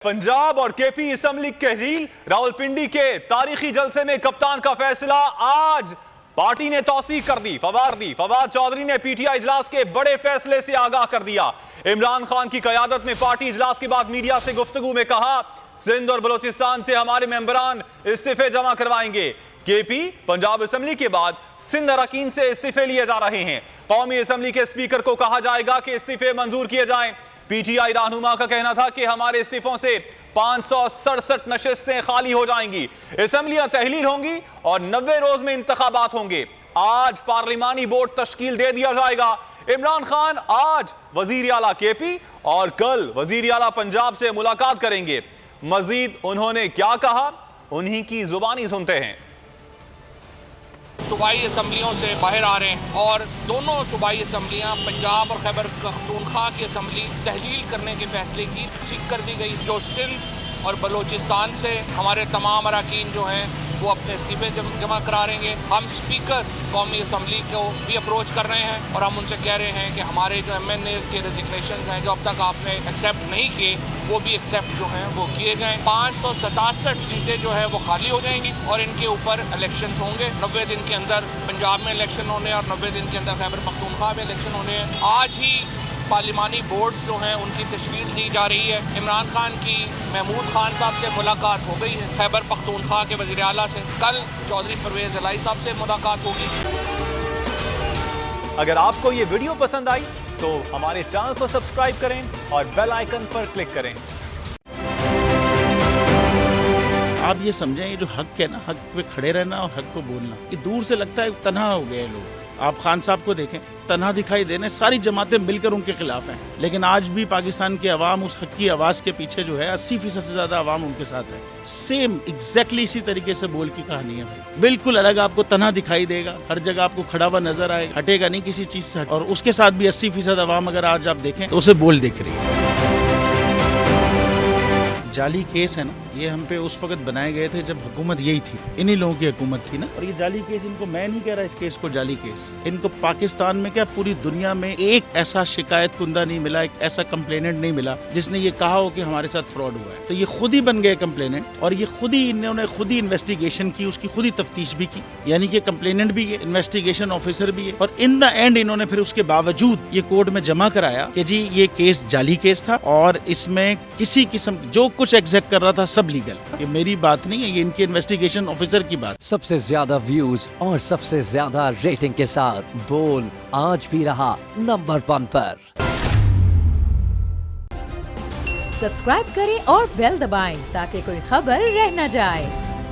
पंजाब और KP assembly के deal Rawalpindi के तारीखी जलसे में कप्तान का फैसला आज पार्टी ने तौसीक कर दी। फवाद चौधरी ने पीटीआई इजलास के बड़े फैसले से आगाह कर दिया। इमरान खान की क़यादत में पार्टी इजलास के बाद मीडिया से गुफ्तगू में कहा, सिंध और बलोचिस्तान से हमारे मेंबरान इस्तीफे जमा करवाएंगे। केपी पंजाब असम्बली के बाद सिंध अरकान से इस्तीफे लिए जा रहे हैं। कौमी असम्बली के स्पीकर को कहा जाएगा कि इस्तीफे मंजूर किए जाएं। पीटीआई रहनुमा का कहना था कि हमारे इस्तीफों से 567 नशिस्तें खाली हो जाएंगी, असम्बलियां तहलील होंगी और 90 रोज में इंतखाबात होंगे। आज पार्लिमानी बोर्ड तश्कील दे दिया जाएगा। इमरान खान आज वजीर आला केपी और कल वजीर आला पंजाब से मुलाकात करेंगे। मजीद उन्होंने क्या कहा, उन्हीं की जुबानी सुनते हैं। सूबाई असम्बलियों से बाहर आ रहे हैं और दोनों सूबाई असम्बलियां पंजाब और खैबर पख्तूनख्वा की असम्बली तहलील करने के फैसले की तस्दीक कर दी गई। जो सिंध और बलोचिस्तान से हमारे तमाम अरकान जो हैं वो अपने इस्तीफे जमा करा रहेंगे। हम स्पीकर कौमी असम्बली को भी अप्रोच कर रहे हैं और हम उनसे कह रहे हैं कि हमारे जो MNAs के रेजिग्नेशन हैं जो अब तक आपने एक्सेप्ट नहीं किए वो भी एक्सेप्ट जो हैं वो किए जाएं। 567 सीटें जो है वो खाली हो जाएंगी और इनके ऊपर इलेक्शन होंगे। 90 दिन के अंदर पंजाब में इलेक्शन होने और 90 दिन के अंदर खैबर पख्तूनख्वा में इलेक्शन होने हैं। आज ही पार्लिमानी बोर्ड जो हैं उनकी तश्कील दी जा रही है। इमरान खान की महमूद खान साहब से मुलाकात हो गई है, खैबर पख्तूनख्वा के वज़ीर आला से। कल चौधरी परवेज इलाही साहब से मुलाकात होगी। अगर आपको ये वीडियो पसंद आई तो हमारे चैनल को सब्सक्राइब करें और बेल आइकन पर क्लिक करें। आप ये समझें, ये जो हक है ना, हक पे खड़े रहना और हक को बोलना, ये दूर से लगता है तन्हा हो गए लोग। आप खान साहब को देखें, तन्हा दिखाई देने, सारी जमातें मिलकर उनके खिलाफ हैं, लेकिन आज भी पाकिस्तान के अवाम उस हक की आवाज़ के पीछे जो है 80% से ज़्यादा अवाम उनके साथ है। सेम एग्जैक्टली इसी तरीके से बोल की कहानी है भाई। बिल्कुल अलग आपको तन्हा दिखाई देगा, हर जगह आपको खड़ा हुआ नजर आएगा, हटेगा नहीं किसी चीज़ से। और उसके साथ भी 80% अवाम अगर आज आप देखें तो उसे बोल दिख रही है। जाली केस है ना, ये हम पे उस वक्त बनाए गए थे जब हुकूमत यही थी, इन्हीं लोगों की हुकूमत थी ना। और ये जाली केस, इनको मैं नहीं कह रहा इस केस को जाली केस, इनको पाकिस्तान में क्या पूरी दुनिया में एक ऐसा शिकायत कुंदा नहीं मिला, एक ऐसा कंप्लेनेंट नहीं मिला जिसने ये कहा हो कि हमारे साथ फ्रॉड हुआ है। तो ये खुद ही बन गए कंप्लेनेंट और ये खुद ही इन्होंने खुद ही इन्वेस्टिगेशन की, उसकी खुद ही तफ्तीश भी की, यानी कि कंप्लेनेंट भी है, इन्वेस्टिगेशन ऑफिसर भी है। और इन द एंड इन्होंने फिर उसके बावजूद ये कोर्ट में जमा कराया कि जी ये केस जाली केस था और इसमें किसी किस्म जो कुछ एग्जैक्ट कर रहा था सब लीगल। ये मेरी बात नहीं है, ये इनके इन्वेस्टिगेशन ऑफिसर की बात। सबसे ज्यादा व्यूज और सबसे ज्यादा रेटिंग के साथ बोल आज भी रहा नंबर 1 पर। सब्सक्राइब करें और बेल दबाएं ताकि कोई खबर रह न जाए।